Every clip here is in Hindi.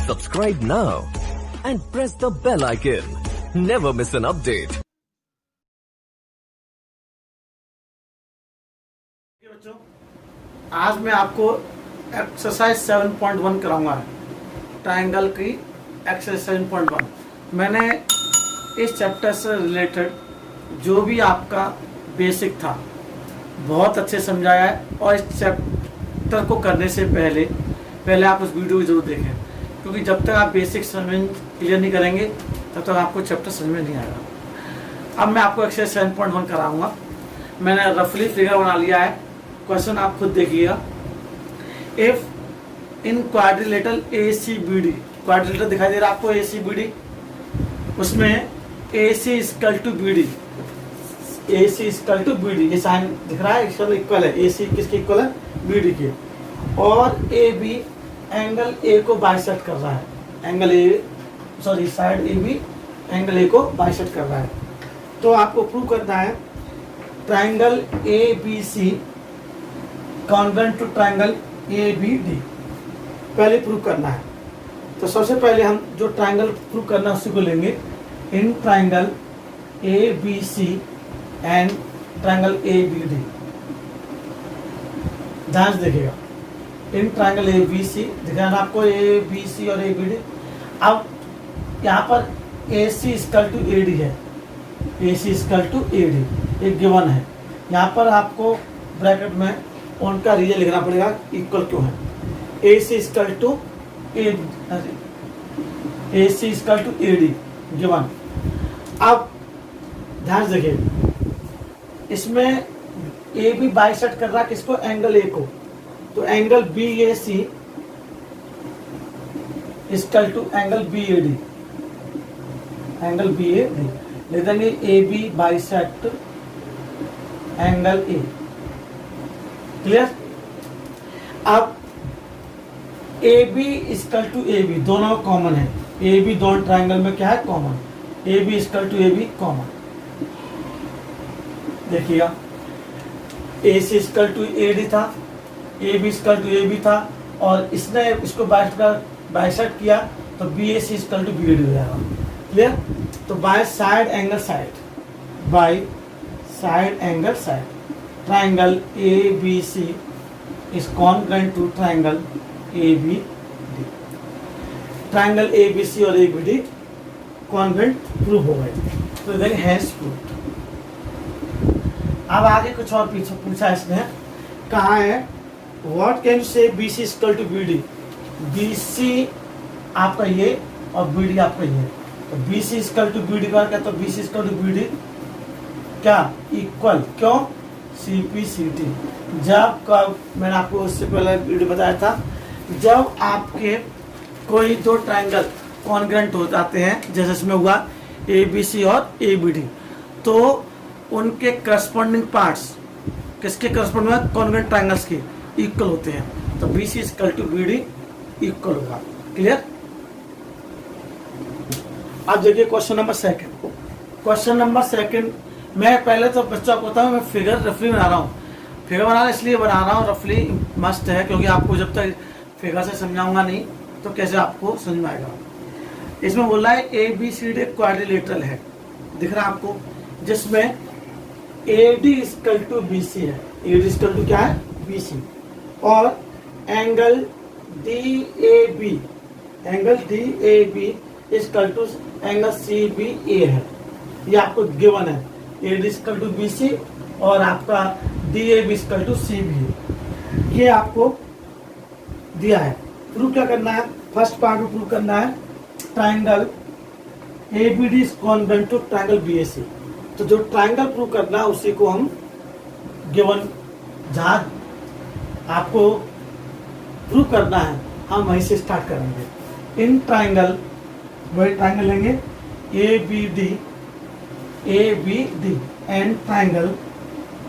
Subscribe now and press the bell icon. Never miss an update. बच्चों, आज मैं आपको एक्सरसाइज 7.1 कराऊंगा। ट्रायंगल की एक्सरसाइज 7.1 मैंने इस चैप्टर से रिलेटेड जो भी आपका बेसिक था बहुत अच्छे समझाया है। और इस चैप्टर को करने से पहले आप उस वीडियो को जरूर देखें, क्योंकि जब तक आप बेसिक समझ क्लियर नहीं करेंगे तब तक आपको चैप्टर समझ में नहीं आएगा। अब मैं आपको एक्सरसाइज 7.1 कराऊंगा। मैंने रफली फिगर बना लिया है। क्वेश्चन आप खुद देखिएगा। If in quadrilateral ACBD, quadrilateral दिखाई दे रहा है आपको ACBD, उसमें AC equal to BD, AC equal to BD, ये साइन दिख रहा है, इसका इक्वल है। AC किसके इक्वल है? BD के। और AB एंगल A को बाइसेक्ट कर रहा है। Angle A side AB angle A को बाइसेक्ट कर रहा है। तो आपको प्रूव करना है triangle ABC congruent to triangle ABD, पहले प्रूव करना है। तो सबसे पहले हम जो ट्रायंगल प्रूव करना है उसी को लेंगे। In triangle ABC and triangle ABD, ध्यान से देखिएगा। इन ट्रायंगल ABC दिखाना आपको, ABC और ABD। अब यहाँ पर AC इक्वल टू AD है, AC इक्वल टू AD एक गिवन है। यहाँ पर आपको ब्रैकेट में उनका रीजन लिखना पड़ेगा, इक्वल क्यों है। AC equal to AD given. अब ध्यान से देखिए, इसमें AB बाइसेक्ट कर रहा है किसको? एंगल A को। तो angle BAC equal to angle BAD, angle BAD ले देंगे। AB bisect angle A, clear. अब AB इक्वल टू AB दोनों कॉमन है। AB दोनों ट्रायंगल में क्या है? Common. AB equal to AB common. देखिएगा, AC इक्वल टू AD था, AB इक्वल टू AB था, और इसने इसको बाइसेक्ट किया तो BAC इक्वल टू BAD हो जाएगा, क्लियर। तो by side angle side, by side angle side, triangle ABC is congruent to triangle ABD। Triangle ABC और ABD कॉन्ग्रुएंट प्रूव हो गए। तो देखें हैज प्रूव्ड। अब आगे कुछ और पीछे पूछा इसने, कहाँ है? What can say BC equal to BD, BC आपका ये और BD आपका ये। तो BC इक्वल टू BD का क्या? तो BC इक्वल टू BD क्या? इक्वल। क्यों? CP/CT। जब कब मैंने आपको उससे पहले वीडियो बताया था, जब आपके कोई दो ट्रायंगल कॉन्ग्रुएंट हो जाते हैं, जैसे इसमें हुआ ABC और ABD, तो उनके करस्पॉन्डिंग पार्ट्स किसके करस्पॉन्डिंग में? कॉन्ग्रुएंट ट्रायंगल्स के इक्वल होते हैं। तो BC equal to BD equal होगा, क्लियर। अब देखिए question number second. Question number second मैं पहले तो बच्चों को बताऊं, मैं फिगर रफली बना रहा हूँ। फिगर बनाना इसलिए बना रहा हूँ, रफली मस्ट है, क्योंकि आपको जब तक फिगर से समझाऊंगा नहीं तो कैसे आपको समझ में आएगा। इसमें बोल रहा है ABCD क्वाड्रिलेटरल है, दिख रहा है आपको, जिसमें AD इक्वल टू BC है। AD इक्वल टू क्या है? BC। और angle DAB equal to angle CBA है। ये आपको गिवन है। AD इक्वल टू BC और आपका DAB इक्वल टू CBA, ये आपको दिया है। प्रूव क्या करना है? फर्स्ट पार्ट में प्रूव करना है triangle ABD is congruent to triangle BAC। तो जो ट्रायंगल प्रूव करना है उसी को हम गिवन, जहां आपको प्रूव करना है हम वहीं से स्टार्ट करेंगे। इन ट्रायंगल, वही ट्रायंगल लेंगे ABD एंड ट्रायंगल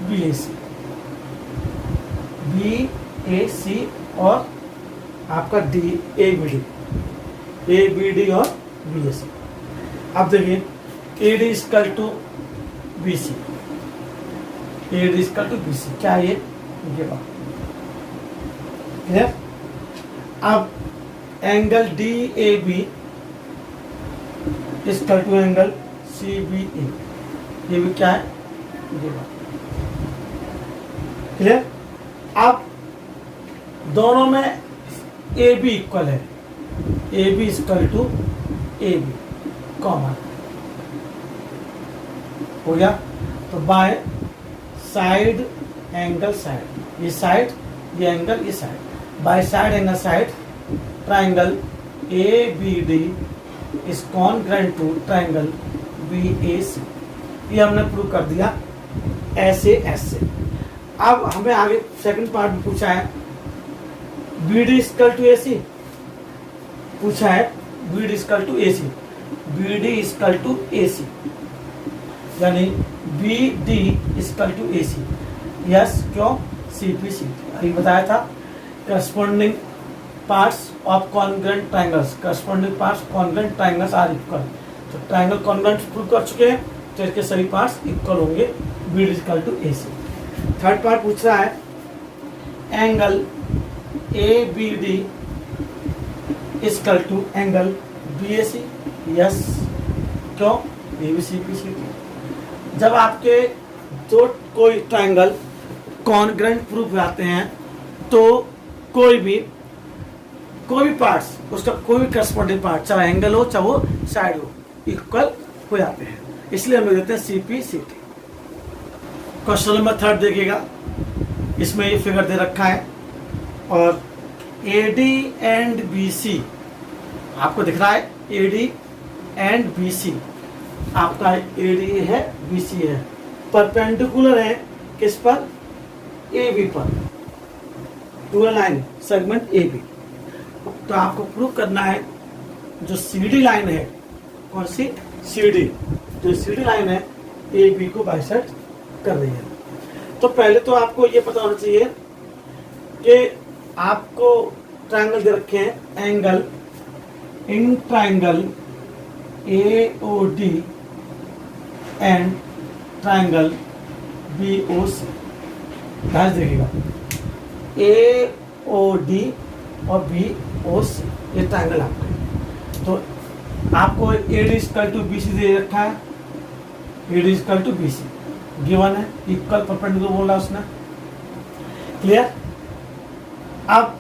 BAC और आपका ABD और BAC। अब देखिए AD equal to BC, AD equal to BC क्या है? ये बात क्लियर। अब angle D A B equal to angle C B A, ये भी क्या है, क्लियर। अब दोनों में ए बी इक्वल है, A B equal to A B common हो गया। तो बाय साइड एंगल साइड, ये साइड ये एंगल ये side, by side angle side triangle A B D is congruent to triangle B A C, ये हमने प्रूव कर दिया ऐसे ऐसे। अब हमें आगे सेकंड पार्ट में पूछा है B D equal to A C, पूछा है B D equal to A C, B D equal to A C, यानी B D equal to A C, yes क्यों, सी पी सी टी अभी बताया था। Corresponding parts of congruent triangles, corresponding parts congruent triangles are equal, तो ट्राइंगल कॉन्ग्रुएंट प्रूव कर चुके हैं, तो इसके सभी पार्ट्स इक्वल होंगे, B D equal to A C. Third part पूछ रहा है angle A B D equal to angle B A C, yes क्यों, A B C P C T. जब आपके दो कोई ट्राइंगल कॉन्ग्रुएंट प्रूफ आते हैं तो कोई भी पार्ट्स, उसका कोई भी करस्पॉन्डिंग पार्ट, चाहे एंगल हो चाहे वो साइड हो, इक्वल हो जाते हैं, इसलिए हम लोग देते हैं C P C T. Question number third देखिएगा, इसमें ये फिगर दे रखा है और A D and B C आपको दिख रहा है, A D and B C आपका ए डी है बी सी है, परपेंडिकुलर है किस पर, ए बी पर, to line segment A B. तो आपको प्रूव करना है जो सी डी लाइन है, कौन सी, सी डी, जो सी डी लाइन है ए बी को बाइसेक्ट कर रही है। तो पहले तो आपको ये पता होना चाहिए कि आपको ट्रायंगल दे रखे हैं, angle in triangle A O D and triangle B O C, ध्यान से देखिएगा, ए ओ डी और बी ओ सी, ये ट्रायंगल आपके, तो आपको A D equal to B C दे रखा है, A D equal to B C given है, इक्वल परपेंडिकुलर बोल रहा है उसने, क्लियर। अब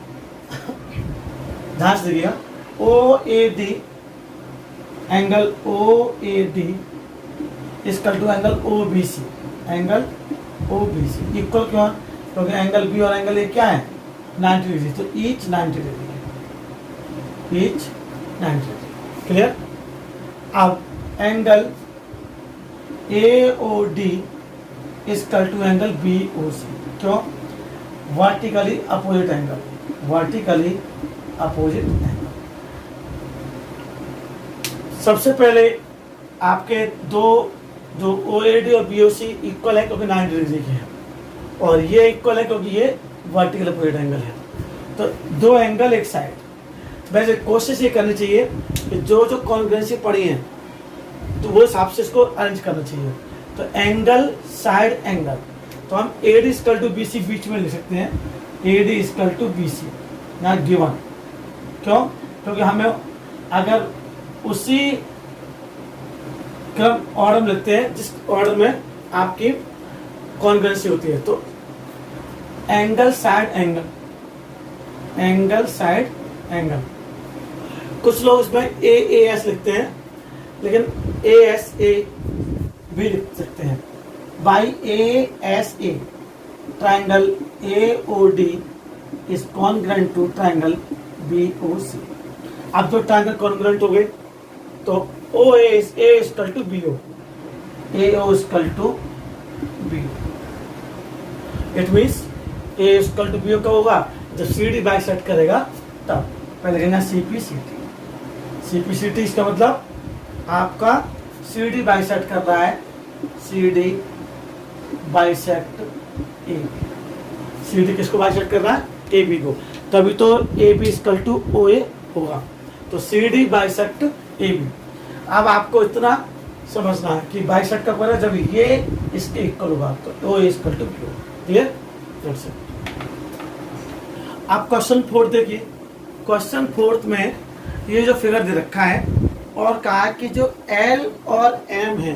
ध्यान से देखिएगा, O A D angle O A D equal to angle O B C, angle O B C equal क्यों, क्योंकि एंगल बी और एंगल ए क्या है, 90 डिग्री, तो each 90 degree, each 90 degree, clear. अब angle A O D equal to angle B O C, क्यों, vertically opposite angle, vertically opposite angle. सबसे पहले आपके दो जो ओ ए डी और बी ओ सी इक्वल है क्योंकि 90 डिग्री के हैं, और ये इक्वल है क्योंकि ये वर्टिकल अपोजिट एंगल है, तो दो एंगल एक साइड। वैसे कोशिश ये करनी चाहिए कि जो जो कॉन्ग्रुएंसी पड़ी है तो वो हिसाब से इसको अरेंज करना चाहिए। तो एंगल साइड एंगल, तो हम A D equal to B C बीच में लिख सकते हैं, A D equal to B C यहाँ गिवन, क्यों, क्योंकि हमें अगर उसी क्रम ऑर्डर में लिखते हैं जिस ऑर्डर में आपकी कॉन्ग्रुएंसी होती है, तो angle side angle, angle side angle, कुछ लोग इसमें ए एस लिखते हैं, लेकिन ए एस ए भी लिख सकते हैं, by A S A triangle A O D is congruent to triangle B O C. अब जो ट्राइंगल कॉन्ग्रुएंट हो गए तो O A equal to B O, A O equal to B, it means A equal to B O कब होगा, जब सी डी बाइसेक्ट करेगा तब। पहले कहना C P C T, C P C T इसका मतलब आपका सी डी बाइसेक्ट कर रहा है, C D bisect A B, C D किसको बाइसेक्ट कर रहा है, ए बी को, तभी तो A B equal to O A होगा, तो C D bisect A B. अब आपको इतना समझना है कि बाइसेक्ट कब करेगा, जब ये इसके इक्वल होगा, तो O equal to B, clear. आप क्वेश्चन 4 देखिए, क्वेश्चन 4 में ये जो फिगर दे रखा है और कहा कि जो L और M है,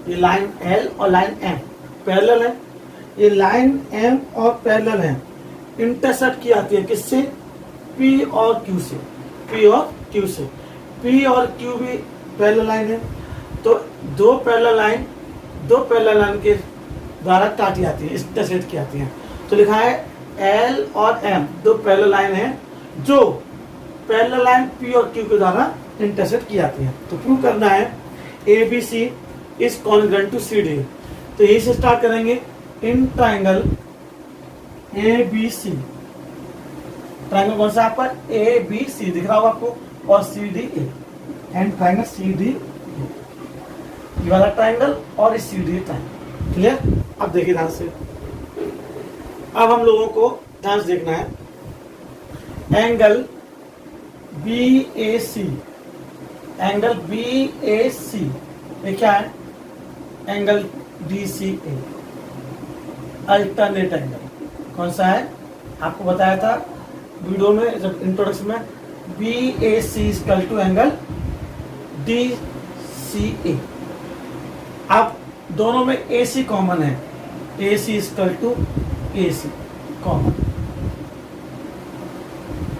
ये लाइन L और लाइन M पैरेलल है, ये लाइन M और पैरेलल है, इंटरसेक्ट की आती है किससे? P और Q से, P और Q से। P और Q भी पैरेलल लाइन है, तो दो पैरेलल लाइन के द्वारा काटी जाती है, इंटरसेक्ट की आती है। तो लिखा है L और M दो पैरेलल लाइन है जो पैरेलल लाइन P और Q के द्वारा इंटरसेक्ट की जाती है। तो प्रूव करना है ABC is congruent to CD। तो यही से स्टार्ट करेंगे। इन ट्राइंगल ABC, ट्राइंगल कौन सा आपका? ABC दिख रहा होगा आपको, और CDA, एंड ट्राइंगल CDA, ये वाला ट्राइंगल और इस CDA ट्राइंगल। क्लियर? अब देखिए ध्यान से, अब हम लोगों को ध्यान से देखना है एंगल BAC, एंगल BAC ये क्या है? एंगल DCA, अल्टरनेट एंगल कौन सा है? आपको बताया था वीडियो में, जब इंट्रोडक्शन में, BAC equal to angle DCA। अब दोनों में AC कॉमन है, AC equal to AC common,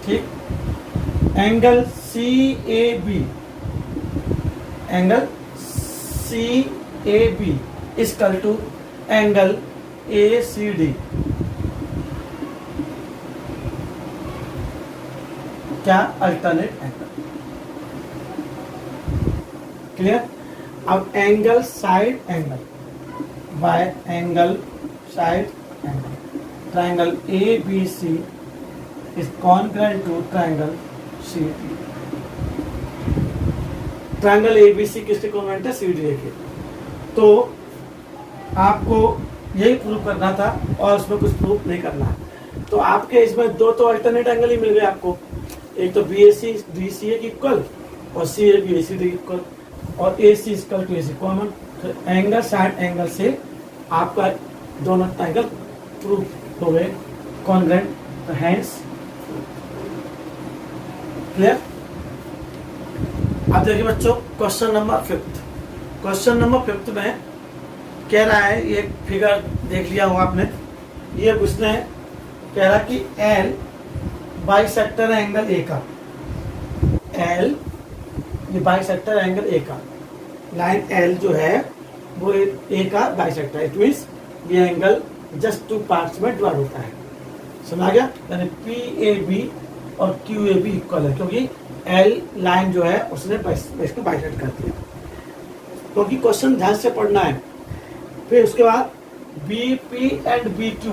ठीक। Angle CAB, angle CAB equal to angle ACD, क्या? Alternate angle. क्लियर? अब angle side angle, by angle side angle, triangle ABC is congruent to triangle CD। Triangle ABC किसके कॉन्ग्रुएंट है? CDA के। तो आपको यही प्रूव करना था और उसमें कुछ प्रूफ नहीं करना है। तो आपके इसमें दो तो अल्टरनेट एंगल ही मिल गए आपको, एक तो BAC DCA की इक्वल और CAB ACD की इक्वल, और AC equal to AC common. तो एंगल साइड एंगल से आपका दोनों ट्राइंगल प्रूफ हो गए कॉन्ग्रुएंट, तो हैंस क्लियर। अब देखिए बच्चों, क्वेश्चन नंबर 5। क्वेश्चन नंबर 5 में कह रहा है, ये फिगर देख लिया होगा आपने, ये उसने कह रहा कि L बाइसेक्टर है एंगल A का, L ये बाइसेक्टर एंगल A का, लाइन L जो है वो A का बाइसेक्टर है। इट मींस ये एंगल जस्ट टू पार्ट्स में डिवाइड होता है, समझ गया? यानी PAB और QAB इक्वल है, क्योंकि L लाइन जो है उसने इसको बाइसेक्ट कर दिया। क्योंकि क्वेश्चन ध्यान से पढ़ना है। फिर उसके बाद BP एंड BQ,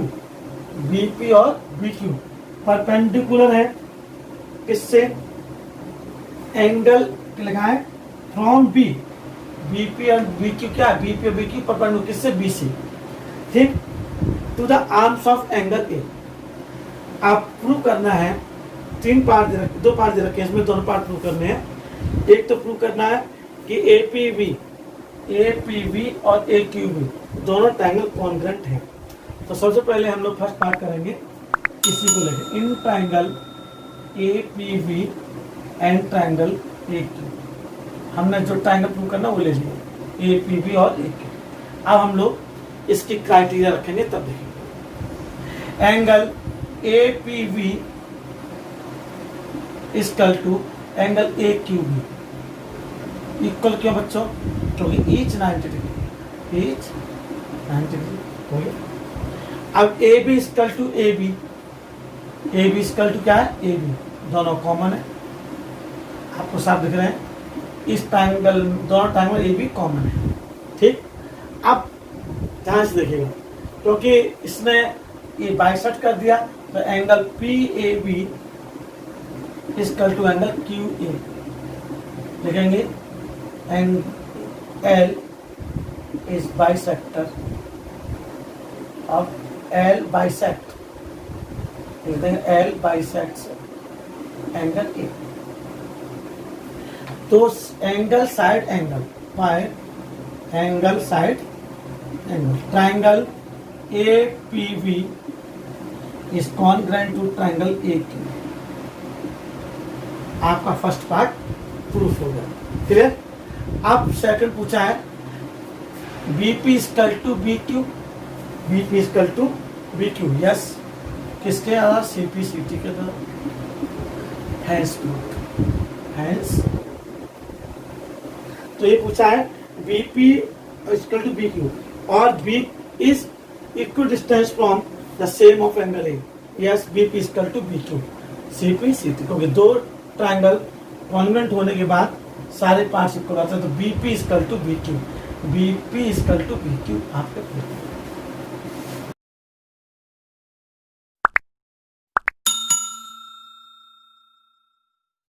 BP और BQ परपेंडिकुलर है किससे? एंगल लिखा है from B, BP and BQ क्या है? BP और BQ परपेंडिकुलर किससे? BC, ठीक, to the arms of angle A। आप प्रूव करना है, दो पार्ट दे रखे हैं, इसमें दोनों पार्ट प्रूव करने हैं। एक तो प्रूव करना है कि APB और AQB दोनों ट्राइंगल कॉन्ग्रुएंट हैं। तो सबसे पहले हम लोग फर्स्ट पार्ट करेंगे इसी को लेकर, in triangle APB and triangle AQ। हमने जो ट्राइंगल प्रूव करना वो ले लिया, APB और AQ। अब हम लोग इसकी क्राइटेरिया रखेंगे, तब देखेंगे। Angle APB equal to angle AQB equal क्यों बच्चों? क्योंकि ईच 90 डिग्री, ईच 90 डिग्री हो गया। अब AB equal to AB, AB equal to क्या है? AB, दोनों कॉमन है, आपको साफ दिख रहे हैं। इस ट्राइंगल, दोनों ट्राइंगल AB कॉमन है, ठीक। अब ध्यान से देखिएगा, क्योंकि इसने ये बाइसेक्ट कर दिया, तो angle PAB equal to angle QA लिखेंगे, and L is bisector of L bisect, L bisects angle A। तो angle side angle by angle side angle, triangle APB is congruent to triangle AQ। आपका फर्स्ट पार्ट प्रूफ हो गया। क्लियर। अब सेकंड पूछा है BP equal to B Q, BP equal to B Q. Yes, किसके द्वारा? सीपी सीटी के द्वारा। Hence proof, hence. तो ये पूछा है BP equal to B Q और B is equal distance from the same of angle A. Yes, BP equal to B Q, CP CT. क्योंकि दो ट्राइंगल कॉन्वेंट होने के बाद सारे पार्ट्स इक्वल आते हैं, तो BP equal to B Q, BP equal to B Q आपका